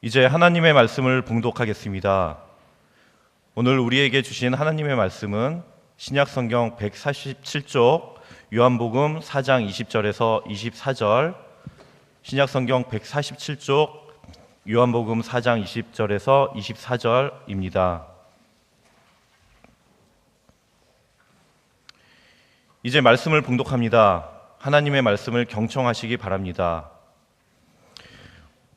이제 하나님의 말씀을 봉독하겠습니다. 오늘 우리에게 주신 하나님의 말씀은 신약성경 147쪽 요한복음 4장 20절에서 24절, 신약성경 147쪽 요한복음 4장 20절에서 24절입니다. 이제 말씀을 봉독합니다. 하나님의 말씀을 경청하시기 바랍니다.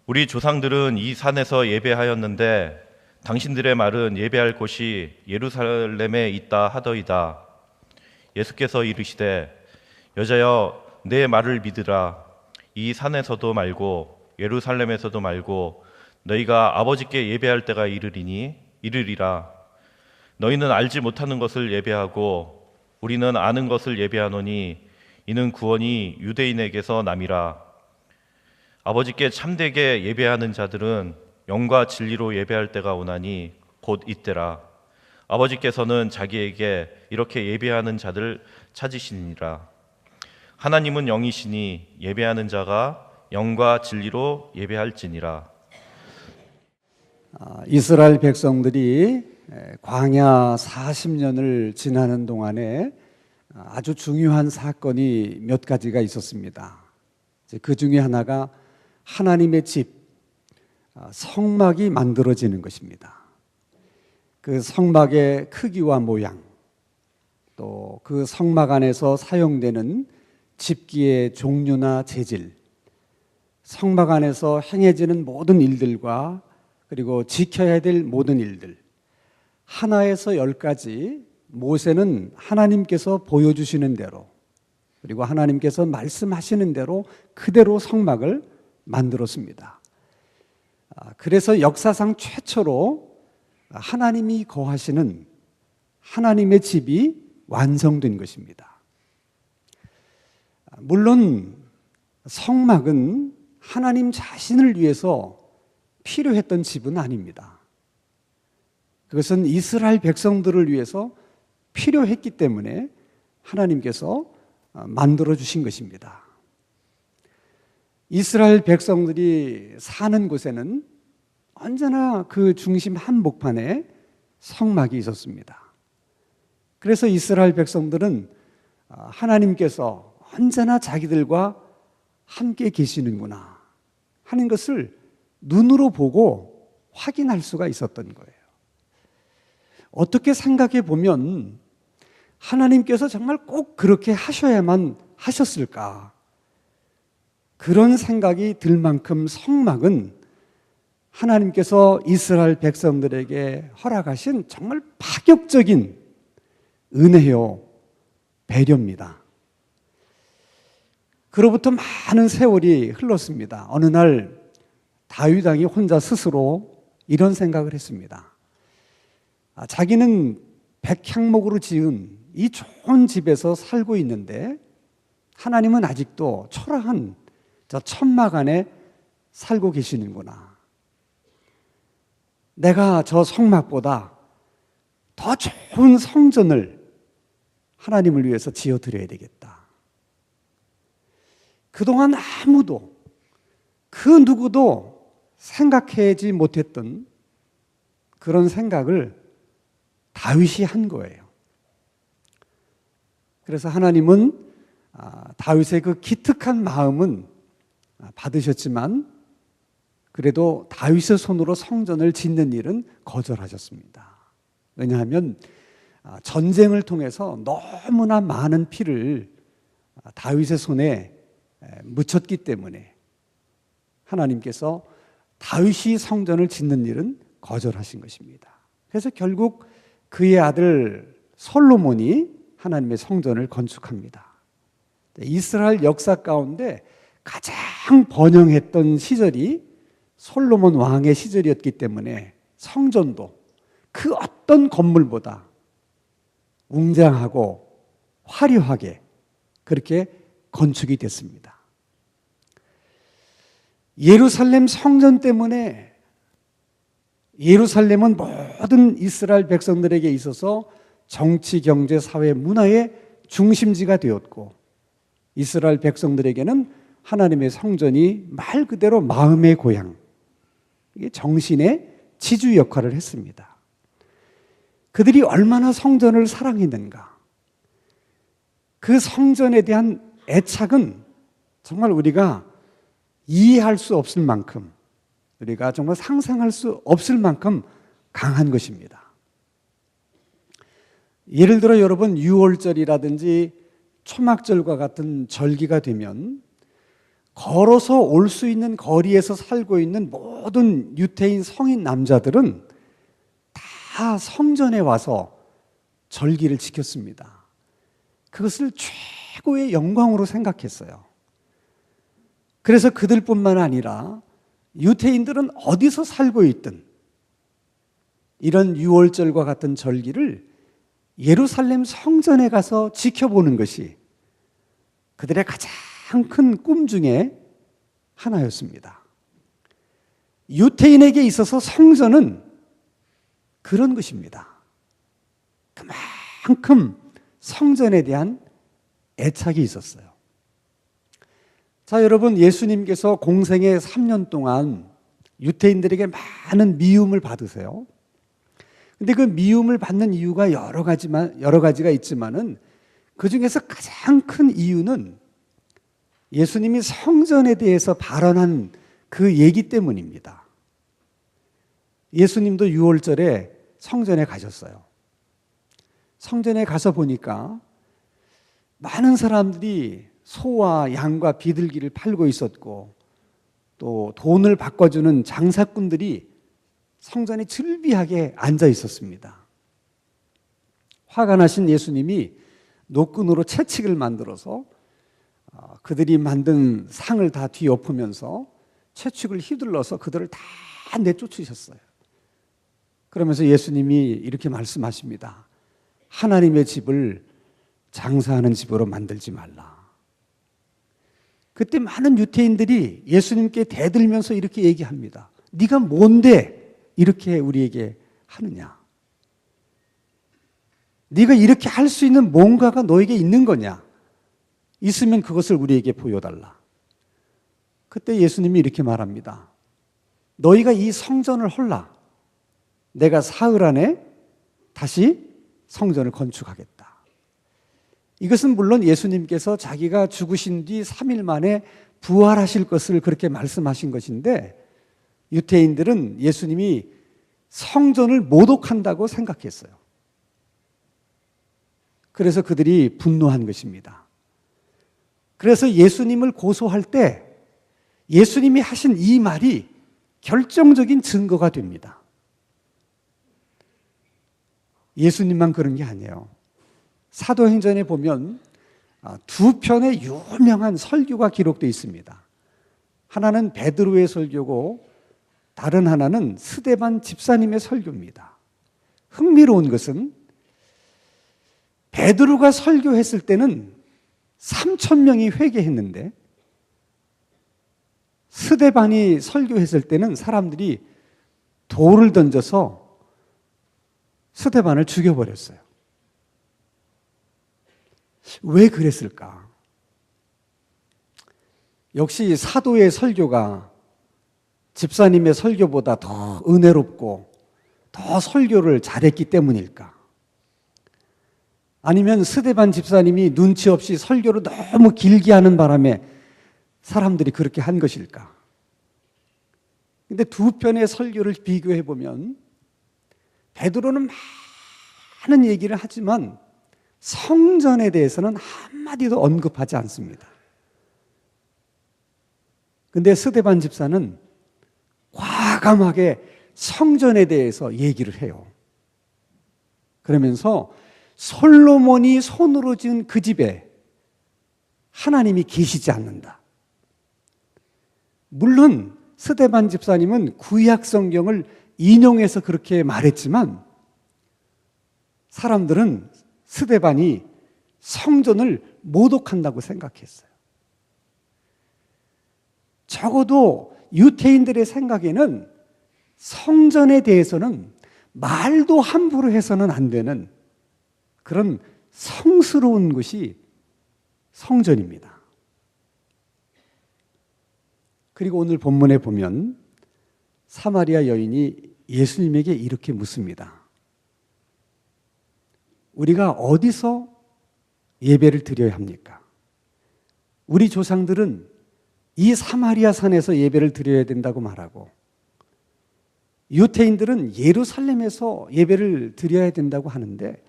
우리 조상들은 이 산에서 예배하였는데 당신들의 말은 예배할 곳이 예루살렘에 있다 하더이다. 예수께서 이르시되 여자여 내 말을 믿으라. 이 산에서도 말고 예루살렘에서도 말고 너희가 아버지께 예배할 때가 이르리라. 너희는 알지 못하는 것을 예배하고 우리는 아는 것을 예배하노니 이는 구원이 유대인에게서 남이라. 아버지께 참되게 예배하는 자들은 영과 진리로 예배할 때가 오나니 곧 이때라. 아버지께서는 자기에게 이렇게 예배하는 자들 찾으시니라. 하나님은 영이시니 예배하는 자가 영과 진리로 예배할지니라. 이스라엘 백성들이 광야 40년을 지나는 동안에 아주 중요한 사건이 몇 가지가 있었습니다. 그 중에 하나가 하나님의 집, 성막이 만들어지는 것입니다. 그 성막의 크기와 모양, 또 그 성막 안에서 사용되는 집기의 종류나 재질, 성막 안에서 행해지는 모든 일들과 그리고 지켜야 될 모든 일들, 하나에서 10가지 모세는 하나님께서 보여주시는 대로 그리고 하나님께서 말씀하시는 대로 그대로 성막을 만들었습니다. 그래서 역사상 최초로 하나님이 거하시는 하나님의 집이 완성된 것입니다. 물론 성막은 하나님 자신을 위해서 필요했던 집은 아닙니다. 그것은 이스라엘 백성들을 위해서 필요했기 때문에 하나님께서 만들어 주신 것입니다. 이스라엘 백성들이 사는 곳에는 언제나 그 중심 한복판에 성막이 있었습니다. 그래서 이스라엘 백성들은 하나님께서 언제나 자기들과 함께 계시는구나 하는 것을 눈으로 보고 확인할 수가 있었던 거예요. 어떻게 생각해 보면 하나님께서 정말 꼭 그렇게 하셔야만 하셨을까? 그런 생각이 들 만큼 성막은 하나님께서 이스라엘 백성들에게 허락하신 정말 파격적인 은혜요, 배려입니다. 그로부터 많은 세월이 흘렀습니다. 어느 날 다윗 왕이 혼자 스스로 이런 생각을 했습니다. 자기는 백향목으로 지은 이 좋은 집에서 살고 있는데 하나님은 아직도 초라한 저 천막 안에 살고 계시는구나. 내가 저 성막보다 더 좋은 성전을 하나님을 위해서 지어드려야 되겠다. 그동안 아무도 그 누구도 생각하지 못했던 그런 생각을 다윗이 한 거예요. 그래서 하나님은 다윗의 그 기특한 마음은 받으셨지만 그래도 다윗의 손으로 성전을 짓는 일은 거절하셨습니다. 왜냐하면 전쟁을 통해서 너무나 많은 피를 다윗의 손에 묻혔기 때문에 하나님께서 다윗이 성전을 짓는 일은 거절하신 것입니다. 그래서 결국 그의 아들 솔로몬이 하나님의 성전을 건축합니다. 이스라엘 역사 가운데 가장 번영했던 시절이 솔로몬 왕의 시절이었기 때문에 성전도 그 어떤 건물보다 웅장하고 화려하게 그렇게 건축이 됐습니다. 예루살렘 성전 때문에 예루살렘은 모든 이스라엘 백성들에게 있어서 정치, 경제, 사회, 문화의 중심지가 되었고 이스라엘 백성들에게는 하나님의 성전이 말 그대로 마음의 고향, 이게 정신의 지주 역할을 했습니다. 그들이 얼마나 성전을 사랑했는가. 그 성전에 대한 애착은 정말 우리가 이해할 수 없을 만큼, 우리가 정말 상상할 수 없을 만큼 강한 것입니다. 예를 들어 여러분, 유월절이라든지 초막절과 같은 절기가 되면 걸어서 올 수 있는 거리에서 살고 있는 모든 유태인 성인 남자들은 다 성전에 와서 절기를 지켰습니다. 그것을 최고의 영광으로 생각했어요. 그래서 그들뿐만 아니라 유태인들은 어디서 살고 있든 이런 유월절과 같은 절기를 예루살렘 성전에 가서 지켜보는 것이 그들의 가장 큰 꿈 중에 하나였습니다. 유태인에게 있어서 성전은 그런 것입니다. 그만큼 성전에 대한 애착이 있었어요. 자, 여러분, 예수님께서 공생의 3년 동안 유태인들에게 많은 미움을 받으세요. 근데 그 미움을 받는 이유가 여러 가지가 있지만은 그 중에서 가장 큰 이유는 예수님이 성전에 대해서 발언한 그 얘기 때문입니다. 예수님도 유월절에 성전에 가셨어요. 성전에 가서 보니까 많은 사람들이 소와 양과 비둘기를 팔고 있었고 또 돈을 바꿔주는 장사꾼들이 성전에 즐비하게 앉아 있었습니다. 화가 나신 예수님이 노끈으로 채찍을 만들어서 그들이 만든 상을 다 뒤엎으면서 채찍을 휘둘러서 그들을 다 내쫓으셨어요. 그러면서 예수님이 이렇게 말씀하십니다. 하나님의 집을 장사하는 집으로 만들지 말라. 그때 많은 유태인들이 예수님께 대들면서 이렇게 얘기합니다. 네가 뭔데 이렇게 우리에게 하느냐? 네가 이렇게 할 수 있는 뭔가가 너에게 있는 거냐? 있으면 그것을 우리에게 보여달라. 그때 예수님이 이렇게 말합니다. 너희가 이 성전을 헐라. 내가 사흘 안에 다시 성전을 건축하겠다. 이것은 물론 예수님께서 자기가 죽으신 뒤 3일 만에 부활하실 것을 그렇게 말씀하신 것인데 유태인들은 예수님이 성전을 모독한다고 생각했어요. 그래서 그들이 분노한 것입니다. 그래서 예수님을 고소할 때 예수님이 하신 이 말이 결정적인 증거가 됩니다. 예수님만 그런 게 아니에요. 사도행전에 보면 두 편의 유명한 설교가 기록되어 있습니다. 하나는 베드로의 설교고 다른 하나는 스데반 집사님의 설교입니다. 흥미로운 것은 베드로가 설교했을 때는 3,000명이 회개했는데 스데반이 설교했을 때는 사람들이 돌을 던져서 스데반을 죽여버렸어요. 왜 그랬을까? 역시 사도의 설교가 집사님의 설교보다 더 은혜롭고 더 설교를 잘했기 때문일까? 아니면 스데반 집사님이 눈치 없이 설교를 너무 길게 하는 바람에 사람들이 그렇게 한 것일까? 근데 두 편의 설교를 비교해 보면 베드로는 많은 얘기를 하지만 성전에 대해서는 한마디도 언급하지 않습니다. 근데 스데반 집사는 과감하게 성전에 대해서 얘기를 해요. 그러면서 솔로몬이 손으로 지은 그 집에 하나님이 계시지 않는다. 물론 스데반 집사님은 구약 성경을 인용해서 그렇게 말했지만 사람들은 스데반이 성전을 모독한다고 생각했어요. 적어도 유태인들의 생각에는 성전에 대해서는 말도 함부로 해서는 안 되는 그런 성스러운 것이 성전입니다. 그리고 오늘 본문에 보면 사마리아 여인이 예수님에게 이렇게 묻습니다. 우리가 어디서 예배를 드려야 합니까? 우리 조상들은 이 사마리아 산에서 예배를 드려야 된다고 말하고, 유대인들은 예루살렘에서 예배를 드려야 된다고 하는데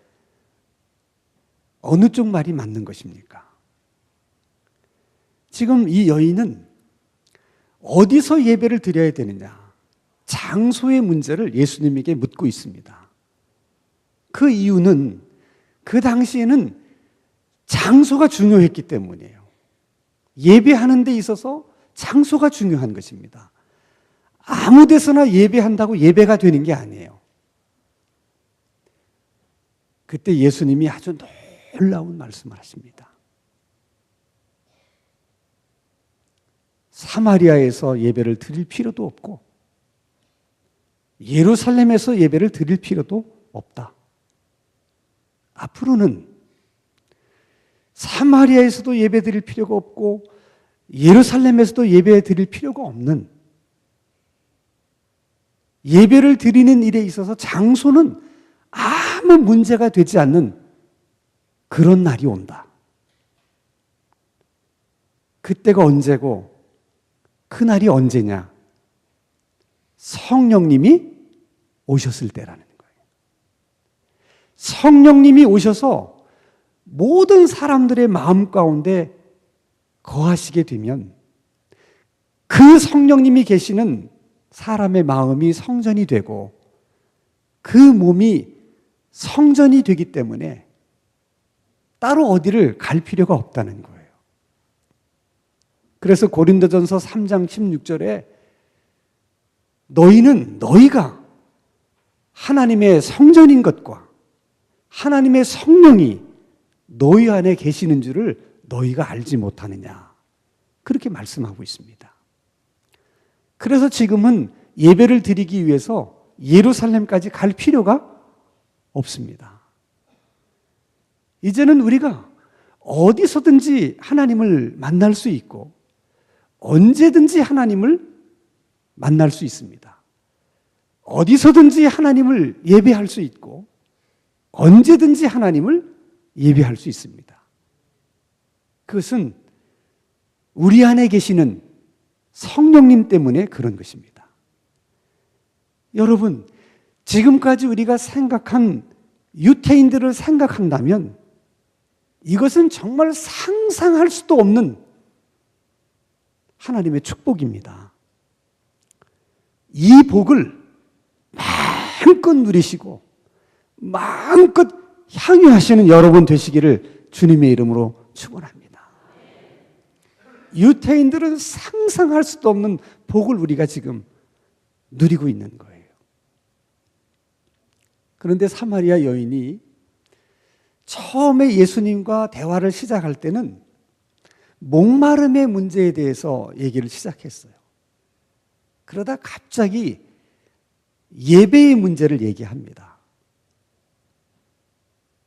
어느 쪽 말이 맞는 것입니까? 지금 이 여인은 어디서 예배를 드려야 되느냐, 장소의 문제를 예수님에게 묻고 있습니다. 그 이유는 그 당시에는 장소가 중요했기 때문이에요. 예배하는 데 있어서 장소가 중요한 것입니다. 아무 데서나 예배한다고 예배가 되는 게 아니에요. 그때 예수님이 아주 놀라운 말씀을 하십니다. 사마리아에서 예배를 드릴 필요도 없고 예루살렘에서 예배를 드릴 필요도 없다. 앞으로는 사마리아에서도 예배 드릴 필요가 없고 예루살렘에서도 예배 드릴 필요가 없는, 예배를 드리는 일에 있어서 장소는 아무 문제가 되지 않는 그런 날이 온다. 그때가 언제고 그 날이 언제냐? 성령님이 오셨을 때라는 거예요. 성령님이 오셔서 모든 사람들의 마음 가운데 거하시게 되면 그 성령님이 계시는 사람의 마음이 성전이 되고 그 몸이 성전이 되기 때문에 따로 어디를 갈 필요가 없다는 거예요. 그래서 고린도전서 3장 16절에 너희가 하나님의 성전인 것과 하나님의 성령이 너희 안에 계시는 줄을 너희가 알지 못하느냐, 그렇게 말씀하고 있습니다. 그래서 지금은 예배를 드리기 위해서 예루살렘까지 갈 필요가 없습니다. 이제는 우리가 어디서든지 하나님을 만날 수 있고 언제든지 하나님을 만날 수 있습니다. 어디서든지 하나님을 예배할 수 있고 언제든지 하나님을 예배할 수 있습니다. 그것은 우리 안에 계시는 성령님 때문에 그런 것입니다. 여러분, 지금까지 우리가 생각한 유태인들을 생각한다면 이것은 정말 상상할 수도 없는 하나님의 축복입니다. 이 복을 마음껏 누리시고 마음껏 향유하시는 여러분 되시기를 주님의 이름으로 축원합니다. 유태인들은 상상할 수도 없는 복을 우리가 지금 누리고 있는 거예요. 그런데 사마리아 여인이 처음에 예수님과 대화를 시작할 때는 목마름의 문제에 대해서 얘기를 시작했어요. 그러다 갑자기 예배의 문제를 얘기합니다.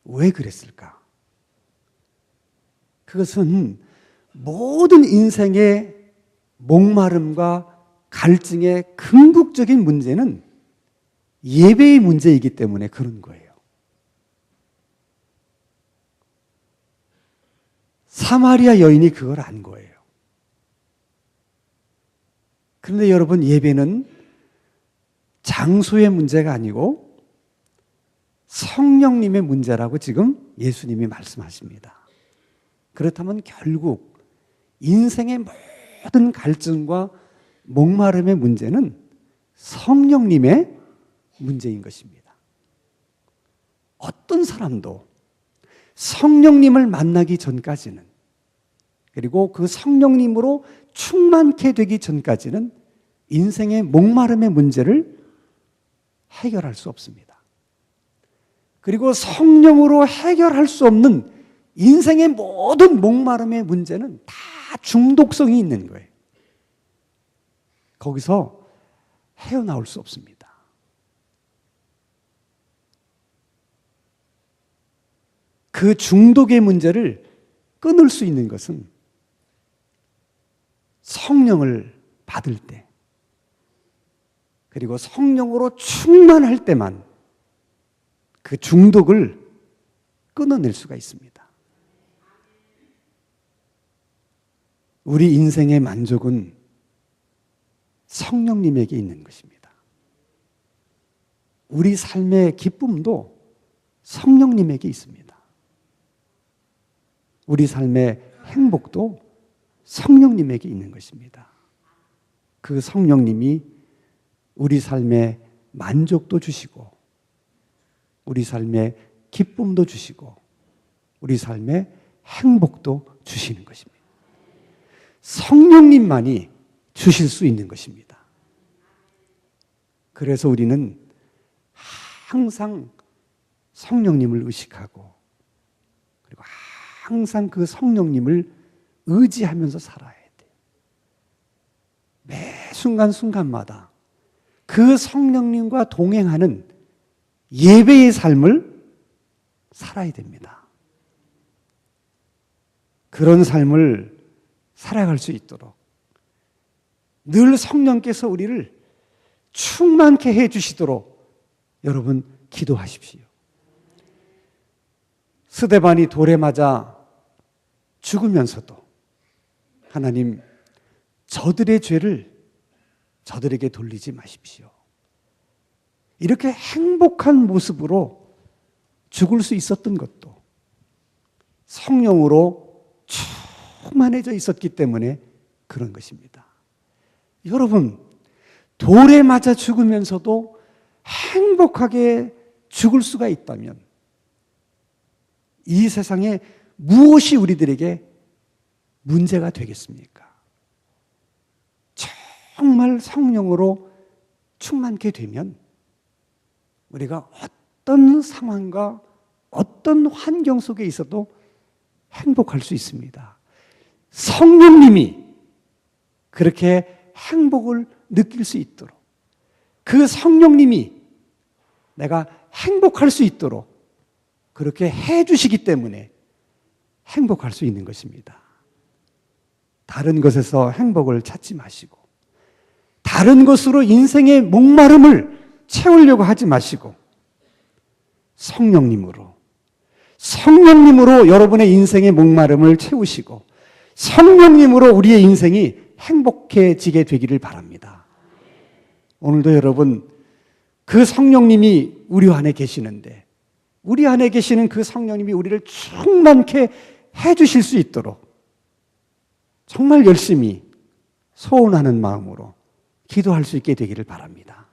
왜 그랬을까? 그것은 모든 인생의 목마름과 갈증의 궁극적인 문제는 예배의 문제이기 때문에 그런 거예요. 사마리아 여인이 그걸 안 거예요. 그런데 여러분, 예배는 장소의 문제가 아니고 성령님의 문제라고 지금 예수님이 말씀하십니다. 그렇다면 결국 인생의 모든 갈증과 목마름의 문제는 성령님의 문제인 것입니다. 어떤 사람도 성령님을 만나기 전까지는, 그리고 그 성령님으로 충만케 되기 전까지는 인생의 목마름의 문제를 해결할 수 없습니다. 그리고 성령으로 해결할 수 없는 인생의 모든 목마름의 문제는 다 중독성이 있는 거예요. 거기서 헤어나올 수 없습니다. 그 중독의 문제를 끊을 수 있는 것은 성령을 받을 때, 그리고 성령으로 충만할 때만 그 중독을 끊어낼 수가 있습니다. 우리 인생의 만족은 성령님에게 있는 것입니다. 우리 삶의 기쁨도 성령님에게 있습니다. 우리 삶의 행복도 성령님에게 있는 것입니다. 그 성령님이 우리 삶에 만족도 주시고 우리 삶에 기쁨도 주시고 우리 삶에 행복도 주시는 것입니다. 성령님만이 주실 수 있는 것입니다. 그래서 우리는 항상 성령님을 의식하고 그리고 항상 그 성령님을 의지하면서 살아야 돼요. 매 순간순간마다 그 성령님과 동행하는 예배의 삶을 살아야 됩니다. 그런 삶을 살아갈 수 있도록 늘 성령께서 우리를 충만케 해 주시도록 여러분 기도하십시오. 스데반이 돌에 맞아 죽으면서도 하나님, 저들의 죄를 저들에게 돌리지 마십시오. 이렇게 행복한 모습으로 죽을 수 있었던 것도 성령으로 충만해져 있었기 때문에 그런 것입니다. 여러분, 돌에 맞아 죽으면서도 행복하게 죽을 수가 있다면 이 세상에 무엇이 우리들에게 문제가 되겠습니까? 정말 성령으로 충만케 되면 우리가 어떤 상황과 어떤 환경 속에 있어도 행복할 수 있습니다. 성령님이 그렇게 행복을 느낄 수 있도록 그 성령님이 내가 행복할 수 있도록 그렇게 해 주시기 때문에 행복할 수 있는 것입니다. 다른 것에서 행복을 찾지 마시고 다른 것으로 인생의 목마름을 채우려고 하지 마시고 성령님으로 여러분의 인생의 목마름을 채우시고 성령님으로 우리의 인생이 행복해지게 되기를 바랍니다. 오늘도 여러분 그 성령님이 우리 안에 계시는데 우리 안에 계시는 그 성령님이 우리를 충만케 해주실 수 있도록 정말 열심히 소원하는 마음으로 기도할 수 있게 되기를 바랍니다.